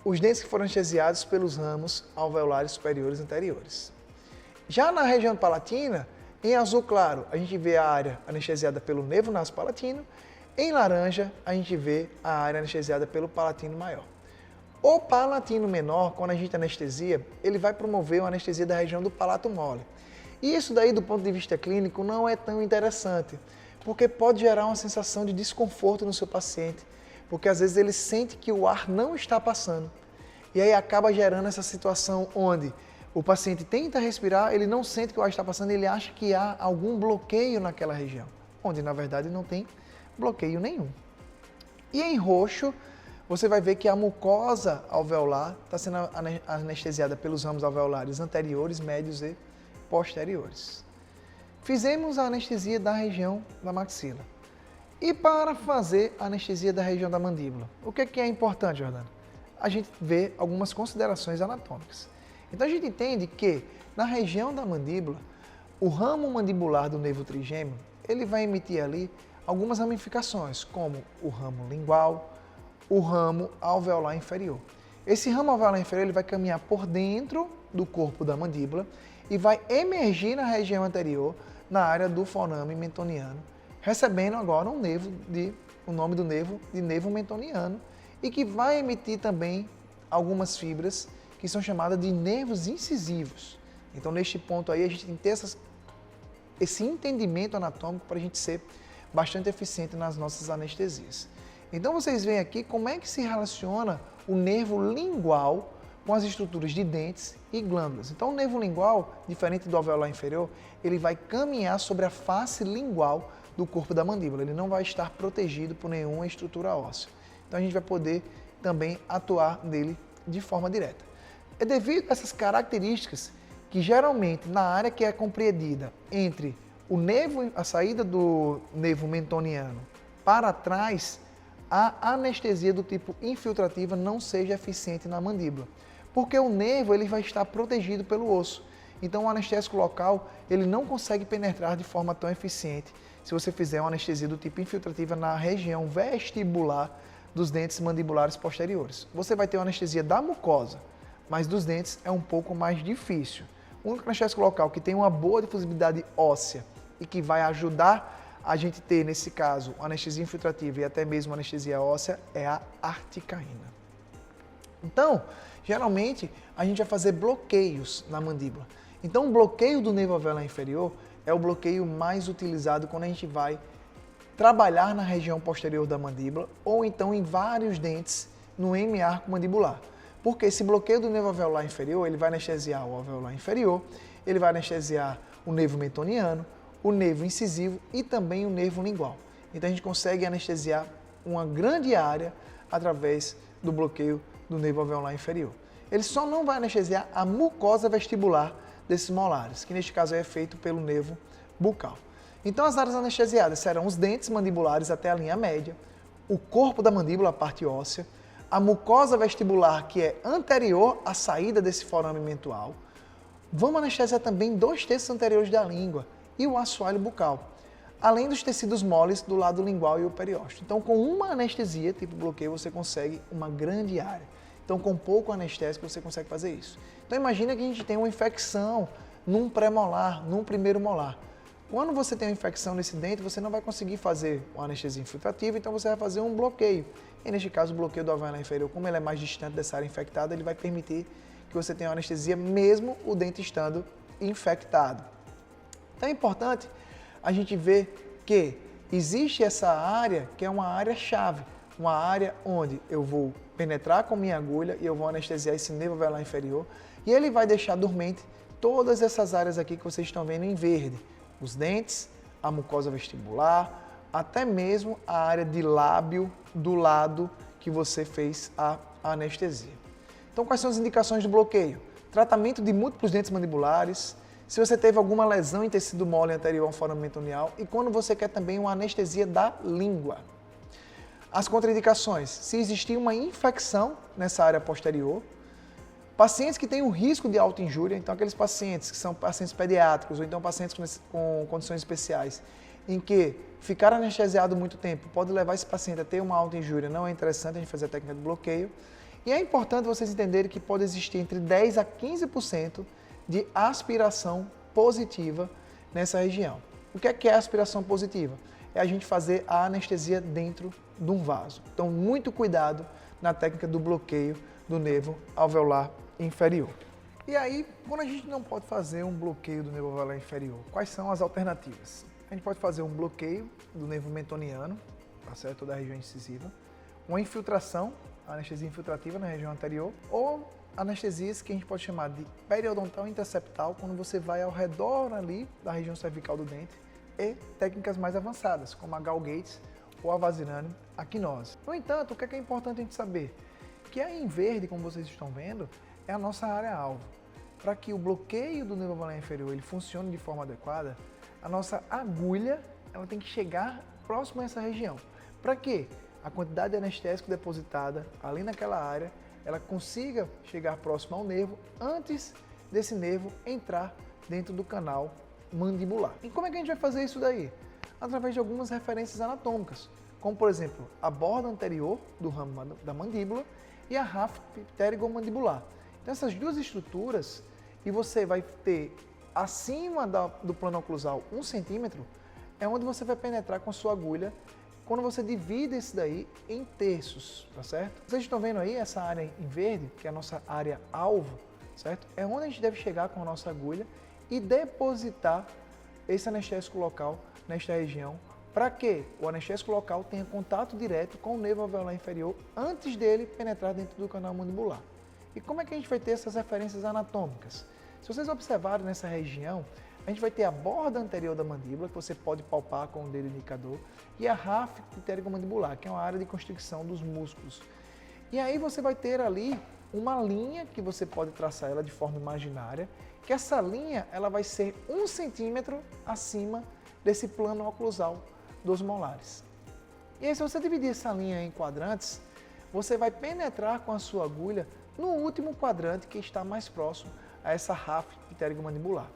os dentes que foram anestesiados pelos ramos alveolares superiores anteriores. Já na região palatina, em azul claro, a gente vê a área anestesiada pelo nervo nasopalatino. Em laranja, a gente vê a área anestesiada pelo palatino maior. O palatino menor, quando a gente anestesia, ele vai promover uma anestesia da região do palato mole. E isso daí, do ponto de vista clínico, não é tão interessante, porque pode gerar uma sensação de desconforto no seu paciente, porque às vezes ele sente que o ar não está passando. E aí acaba gerando essa situação onde o paciente tenta respirar, ele não sente que o ar está passando, ele acha que há algum bloqueio naquela região, onde na verdade não tem bloqueio nenhum. E em roxo, você vai ver que a mucosa alveolar está sendo anestesiada pelos ramos alveolares anteriores, médios e posteriores. Fizemos a anestesia da região da maxila. E para fazer a anestesia da região da mandíbula, o que é importante, Jordano? A gente vê algumas considerações anatômicas. Então a gente entende que na região da mandíbula, o ramo mandibular do nervo trigêmeo, ele vai emitir ali algumas ramificações, como o ramo lingual, o ramo alveolar inferior. Esse ramo alveolar inferior ele vai caminhar por dentro do corpo da mandíbula e vai emergir na região anterior, na área do foname mentoniano, recebendo agora o nome do nervo de nervo mentoniano e que vai emitir também algumas fibras que são chamadas de nervos incisivos. Então, neste ponto aí, a gente tem que ter esse entendimento anatômico para a gente ser bastante eficiente nas nossas anestesias. Então, vocês veem aqui como é que se relaciona o nervo lingual com as estruturas de dentes e glândulas. Então o nervo lingual, diferente do alveolar inferior, ele vai caminhar sobre a face lingual do corpo da mandíbula, ele não vai estar protegido por nenhuma estrutura óssea. Então a gente vai poder também atuar nele de forma direta. É devido a essas características que geralmente na área que é compreendida entre o nervo, a saída do nervo mentoniano para trás, a anestesia do tipo infiltrativa não seja eficiente na mandíbula, porque o nervo ele vai estar protegido pelo osso. Então o anestésico local ele não consegue penetrar de forma tão eficiente se você fizer uma anestesia do tipo infiltrativa na região vestibular dos dentes mandibulares posteriores. Você vai ter uma anestesia da mucosa, mas dos dentes é um pouco mais difícil. O único anestésico local que tem uma boa difusibilidade óssea e que vai ajudar a gente ter, nesse caso, anestesia infiltrativa e até mesmo anestesia óssea é a articaína. Então, geralmente, a gente vai fazer bloqueios na mandíbula. Então, o bloqueio do nervo alveolar inferior é o bloqueio mais utilizado quando a gente vai trabalhar na região posterior da mandíbula ou então em vários dentes no hemiarco mandibular. Porque esse bloqueio do nervo alveolar inferior, ele vai anestesiar o alveolar inferior, ele vai anestesiar o nervo mentoniano, o nervo incisivo e também o nervo lingual. Então a gente consegue anestesiar uma grande área através do bloqueio do nervo alveolar inferior. Ele só não vai anestesiar a mucosa vestibular desses molares, que neste caso é feito pelo nervo bucal. Então as áreas anestesiadas serão os dentes mandibulares até a linha média, o corpo da mandíbula, a parte óssea, a mucosa vestibular, que é anterior à saída desse forame mentual. Vamos anestesiar também 2/3 anteriores da língua e o assoalho bucal, além dos tecidos moles do lado lingual e o periósteo. Então, com uma anestesia, tipo bloqueio, você consegue uma grande área. Então, com pouco anestésico, você consegue fazer isso. Então, imagina que a gente tem uma infecção num pré-molar, num primeiro molar. Quando você tem uma infecção nesse dente, você não vai conseguir fazer uma anestesia infiltrativa, então você vai fazer um bloqueio. E neste caso, o bloqueio do alveolar inferior, como ele é mais distante dessa área infectada, ele vai permitir que você tenha uma anestesia mesmo o dente estando infectado. Então é importante a gente ver que existe essa área que é uma área chave, uma área onde eu vou penetrar com minha agulha e eu vou anestesiar esse nervo alveolar inferior e ele vai deixar dormente todas essas áreas aqui que vocês estão vendo em verde, os dentes, a mucosa vestibular, até mesmo a área de lábio do lado que você fez a anestesia. Então quais são as indicações do bloqueio? Tratamento de múltiplos dentes mandibulares, se você teve alguma lesão em tecido mole anterior ao forame mentonial e quando você quer também uma anestesia da língua. As contraindicações, se existir uma infecção nessa área posterior, pacientes que têm o risco de autoinjúria, então aqueles pacientes que são pacientes pediátricos ou então pacientes com condições especiais, em que ficar anestesiado muito tempo pode levar esse paciente a ter uma autoinjúria, não é interessante a gente fazer a técnica de bloqueio. E é importante vocês entenderem que pode existir entre 10 a 15% de aspiração positiva nessa região. O que é aspiração positiva? É a gente fazer a anestesia dentro de um vaso. Então, muito cuidado na técnica do bloqueio do nervo alveolar inferior. E aí, quando a gente não pode fazer um bloqueio do nervo alveolar inferior, quais são as alternativas? A gente pode fazer um bloqueio do nervo mentoniano, tá certo? Toda a região incisiva, uma infiltração, a anestesia infiltrativa na região anterior, ou anestesias que a gente pode chamar de periodontal interceptal, quando você vai ao redor ali da região cervical do dente, e técnicas mais avançadas, como a Gauge ou a Vasinane aquinose. No entanto, o que é importante a gente saber? Que aí em verde, como vocês estão vendo, é a nossa área-alvo. Para que o bloqueio do nervo alveolar inferior ele funcione de forma adequada, a nossa agulha ela tem que chegar próximo a essa região. Para que a quantidade de anestésico depositada ali naquela área ela consiga chegar próximo ao nervo antes desse nervo entrar dentro do canal mandibular. E como é que a gente vai fazer isso daí? Através de algumas referências anatômicas, como por exemplo a borda anterior do ramo da mandíbula e a ráfide pterigomandibular. Então essas duas estruturas, e você vai ter acima do plano oclusal 1 centímetro, é onde você vai penetrar com a sua agulha quando você divide isso daí em terços, tá certo? Vocês estão vendo aí essa área em verde, que é a nossa área alvo, certo? É onde a gente deve chegar com a nossa agulha e depositar esse anestésico local nesta região, para que o anestésico local tenha contato direto com o nervo alveolar inferior antes dele penetrar dentro do canal mandibular. E como é que a gente vai ter essas referências anatômicas? Se vocês observarem nessa região, a gente vai ter a borda anterior da mandíbula, que você pode palpar com o dedo indicador, e a ráfide pterygomandibular, que é uma área de constricção dos músculos. E aí você vai ter ali uma linha que você pode traçar ela de forma imaginária, que essa linha ela vai ser 1 centímetro acima desse plano oclusal dos molares. E aí, se você dividir essa linha em quadrantes, você vai penetrar com a sua agulha no último quadrante que está mais próximo a essa ráfide pterygomandibular.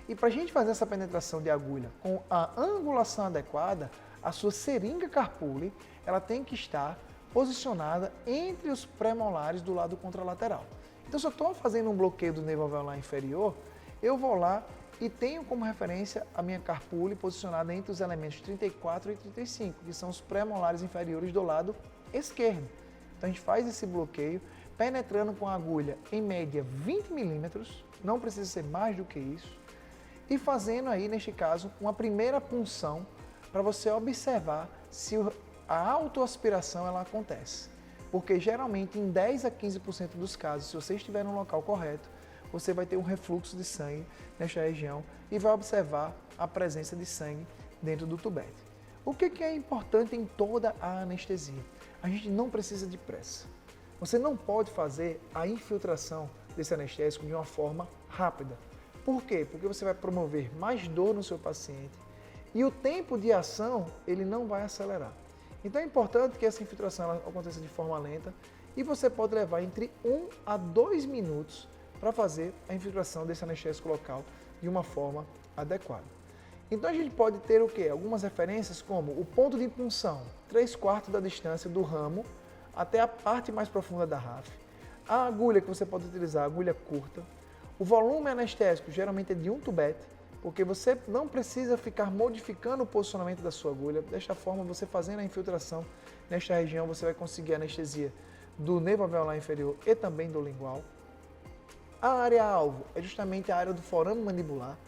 E para a gente fazer essa penetração de agulha com a angulação adequada, a sua seringa carpule ela tem que estar posicionada entre os pré-molares do lado contralateral. Então, se eu estou fazendo um bloqueio do nervo alveolar inferior, eu vou lá e tenho como referência a minha carpule posicionada entre os elementos 34 e 35, que são os pré-molares inferiores do lado esquerdo. Então, a gente faz esse bloqueio penetrando com a agulha em média 20 milímetros, não precisa ser mais do que isso, e fazendo aí, neste caso, uma primeira punção para você observar se a autoaspiração ela acontece. Porque geralmente em 10 a 15% dos casos, se você estiver no local correto, você vai ter um refluxo de sangue nesta região e vai observar a presença de sangue dentro do tubete. O que é importante em toda a anestesia? A gente não precisa de pressa. Você não pode fazer a infiltração desse anestésico de uma forma rápida. Por quê? Porque você vai promover mais dor no seu paciente e o tempo de ação ele não vai acelerar. Então é importante que essa infiltração ela aconteça de forma lenta e você pode levar entre 1 a 2 minutos para fazer a infiltração desse anestésico local de uma forma adequada. Então a gente pode ter o quê? Algumas referências como o ponto de punção, 3/4 da distância do ramo até a parte mais profunda da ráfide, a agulha que você pode utilizar, agulha curta, o volume anestésico geralmente é de um tubete, porque você não precisa ficar modificando o posicionamento da sua agulha. Desta forma, você fazendo a infiltração nesta região, você vai conseguir anestesia do nervo alveolar inferior e também do lingual. A área-alvo é justamente a área do forame mandibular.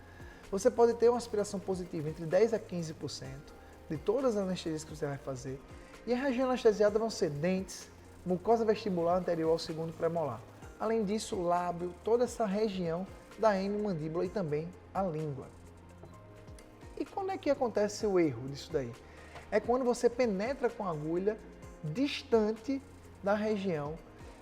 Você pode ter uma aspiração positiva entre 10 a 15% de todas as anestesias que você vai fazer. E a região anestesiada vão ser dentes, mucosa vestibular anterior ao segundo premolar. Além disso, lábio, toda essa região da hemimandíbula e também a língua. E quando é que acontece o erro disso daí? É quando você penetra com a agulha distante da região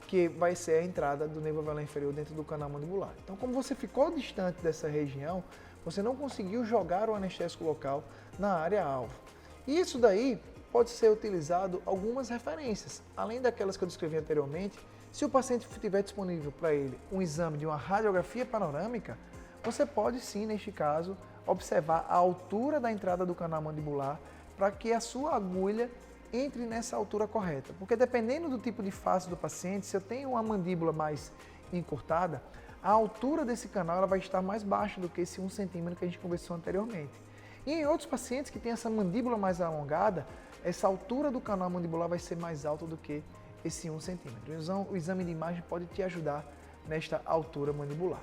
que vai ser a entrada do nervo alveolar inferior dentro do canal mandibular. Então, como você ficou distante dessa região, você não conseguiu jogar o anestésico local na área-alvo. E isso daí pode ser utilizado algumas referências, além daquelas que eu descrevi anteriormente. Se o paciente tiver disponível para ele um exame de uma radiografia panorâmica, você pode sim, neste caso, observar a altura da entrada do canal mandibular para que a sua agulha entre nessa altura correta. Porque dependendo do tipo de face do paciente, se eu tenho uma mandíbula mais encurtada, a altura desse canal ela vai estar mais baixa do que esse 1 centímetro que a gente conversou anteriormente. E em outros pacientes que têm essa mandíbula mais alongada, essa altura do canal mandibular vai ser mais alta do que esse 1 centímetro. Então, o exame de imagem pode te ajudar nesta altura mandibular.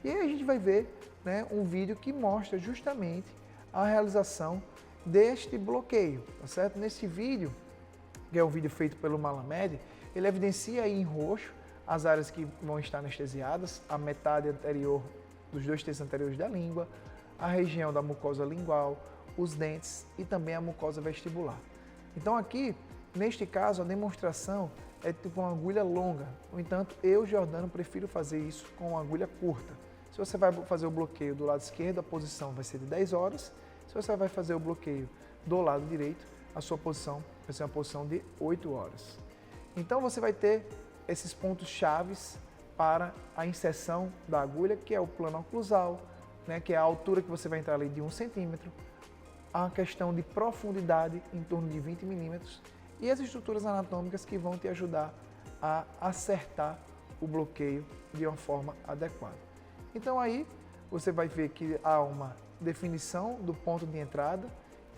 E aí a gente vai ver, né, um vídeo que mostra justamente a realização deste bloqueio, tá certo? Nesse vídeo, que é um vídeo feito pelo Malamed, ele evidencia aí em roxo as áreas que vão estar anestesiadas, a metade anterior dos 2 terços anteriores da língua, a região da mucosa lingual, os dentes e também a mucosa vestibular. Então aqui, neste caso, a demonstração é com uma agulha longa. No entanto, eu, Jordano, prefiro fazer isso com uma agulha curta. Se você vai fazer o bloqueio do lado esquerdo, a posição vai ser de 10 horas. Se você vai fazer o bloqueio do lado direito, a sua posição vai ser uma posição de 8 horas. Então você vai ter esses pontos chaves para a inserção da agulha, que é o plano oclusal, né, que é a altura que você vai entrar ali de 1 centímetro, a questão de profundidade em torno de 20 milímetros e as estruturas anatômicas que vão te ajudar a acertar o bloqueio de uma forma adequada. Então aí você vai ver que há uma definição do ponto de entrada,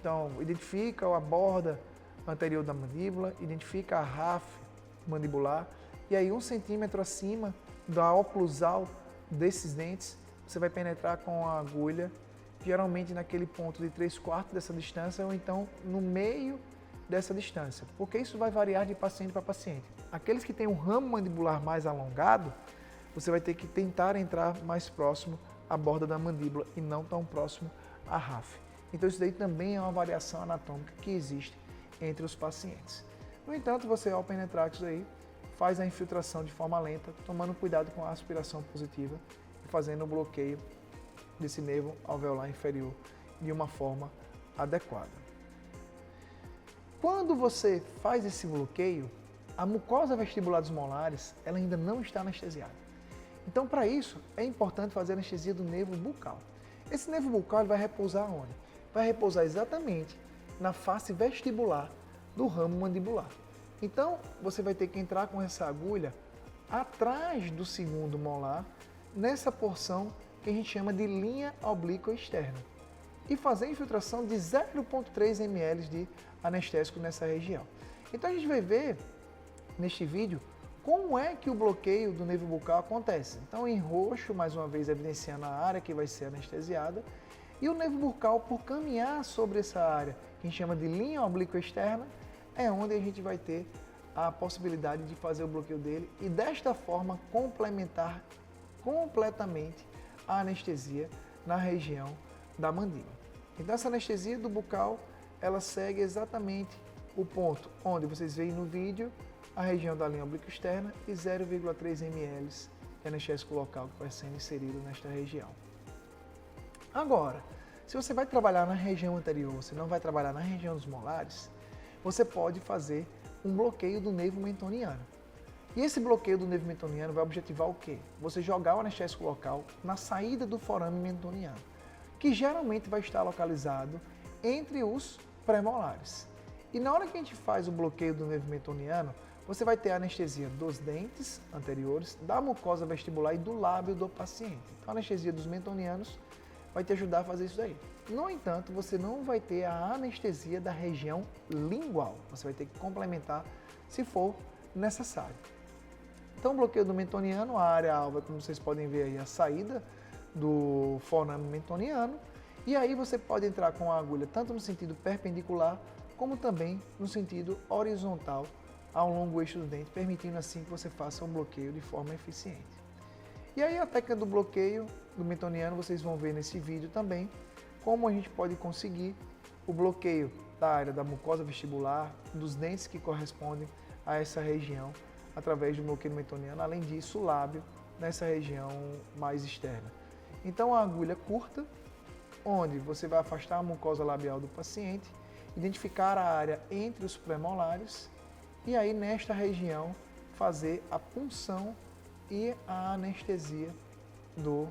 então identifica a borda anterior da mandíbula, identifica a ráfide mandibular e aí 1 centímetro acima da oclusal desses dentes, você vai penetrar com a agulha, geralmente naquele ponto de 3/4 dessa distância ou então no meio dessa distância, porque isso vai variar de paciente para paciente. Aqueles que têm um ramo mandibular mais alongado, você vai ter que tentar entrar mais próximo à borda da mandíbula e não tão próximo à RAF. Então isso daí também é uma variação anatômica que existe entre os pacientes. No entanto, você ao penetrar isso aí, faz a infiltração de forma lenta, tomando cuidado com a aspiração positiva e fazendo o bloqueio desse nervo alveolar inferior de uma forma adequada. Quando você faz esse bloqueio, a mucosa vestibular dos molares ela ainda não está anestesiada. Então, para isso, é importante fazer a anestesia do nervo bucal. Esse nervo bucal ele vai repousar onde? Vai repousar exatamente na face vestibular do ramo mandibular. Então, você vai ter que entrar com essa agulha atrás do segundo molar, nessa porção que a gente chama de linha oblíqua externa, e fazer a infiltração de 0,3 ml de anestésico nessa região. Então, a gente vai ver neste vídeo como é que o bloqueio do nervo bucal acontece. Então, em roxo, mais uma vez, evidenciando a área que vai ser anestesiada, e o nervo bucal, por caminhar sobre essa área, que a gente chama de linha oblíqua externa, é onde a gente vai ter a possibilidade de fazer o bloqueio dele e desta forma complementar completamente a anestesia na região da mandíbula. Então essa anestesia do bucal, ela segue exatamente o ponto onde vocês veem no vídeo a região da linha oblíqua externa e 0,3 ml de anestésico local que vai ser inserido nesta região. Agora, se você vai trabalhar na região anterior, você não vai trabalhar na região dos molares, você pode fazer um bloqueio do nervo mentoniano. E esse bloqueio do nervo mentoniano vai objetivar o quê? Você jogar o anestésico local na saída do forame mentoniano, que geralmente vai estar localizado entre os pré-molares. E na hora que a gente faz o bloqueio do nervo mentoniano, você vai ter a anestesia dos dentes anteriores, da mucosa vestibular e do lábio do paciente. Então a anestesia dos mentonianos vai te ajudar a fazer isso daí. No entanto, você não vai ter a anestesia da região lingual. Você vai ter que complementar se for necessário. Então, o bloqueio do mentoniano, a área alva, como vocês podem ver aí, a saída do forame mentoniano. E aí você pode entrar com a agulha tanto no sentido perpendicular, como também no sentido horizontal ao longo do eixo do dente, permitindo assim que você faça um bloqueio de forma eficiente. E aí a técnica do bloqueio do mentoniano, vocês vão ver nesse vídeo também, como a gente pode conseguir o bloqueio da área da mucosa vestibular, dos dentes que correspondem a essa região, através do bloqueio mentoniano, além disso o lábio nessa região mais externa. Então a agulha curta, onde você vai afastar a mucosa labial do paciente, identificar a área entre os pré-molares e aí nesta região fazer a punção e a anestesia do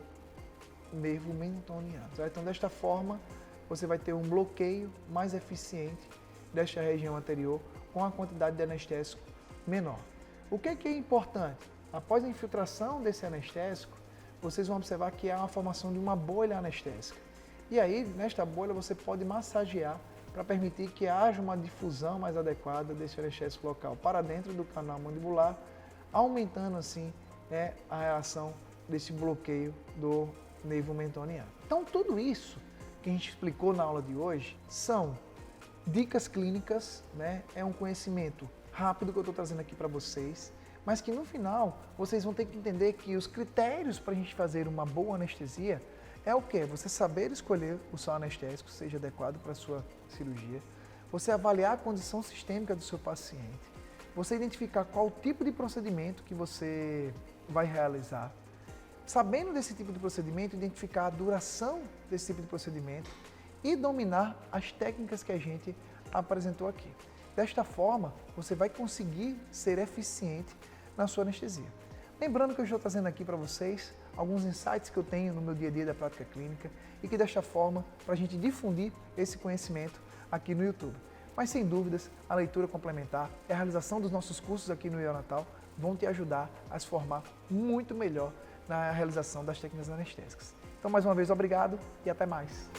nervo mentoniano. Então, desta forma, você vai ter um bloqueio mais eficiente desta região anterior com a quantidade de anestésico menor. O que é importante? Após a infiltração desse anestésico, vocês vão observar que há uma formação de uma bolha anestésica. E aí, nesta bolha, você pode massagear para permitir que haja uma difusão mais adequada desse anestésico local para dentro do canal mandibular, aumentando assim a reação desse bloqueio do nervo mentoniano. Então, tudo isso que a gente explicou na aula de hoje são dicas clínicas, é um conhecimento rápido que eu estou trazendo aqui para vocês, mas que no final vocês vão ter que entender que os critérios para a gente fazer uma boa anestesia é o quê? Você saber escolher o seu anestésico, seja adequado para a sua cirurgia, você avaliar a condição sistêmica do seu paciente, você identificar qual tipo de procedimento que você vai realizar. Sabendo desse tipo de procedimento, identificar a duração desse tipo de procedimento e dominar as técnicas que a gente apresentou aqui. Desta forma, você vai conseguir ser eficiente na sua anestesia. Lembrando que eu estou trazendo aqui para vocês alguns insights que eu tenho no meu dia a dia da prática clínica e que desta forma, para a gente difundir esse conhecimento aqui no YouTube. Mas sem dúvidas, a leitura complementar e a realização dos nossos cursos aqui no Ionatal vão te ajudar a se formar muito melhor na realização das técnicas anestésicas. Então, mais uma vez, obrigado e até mais.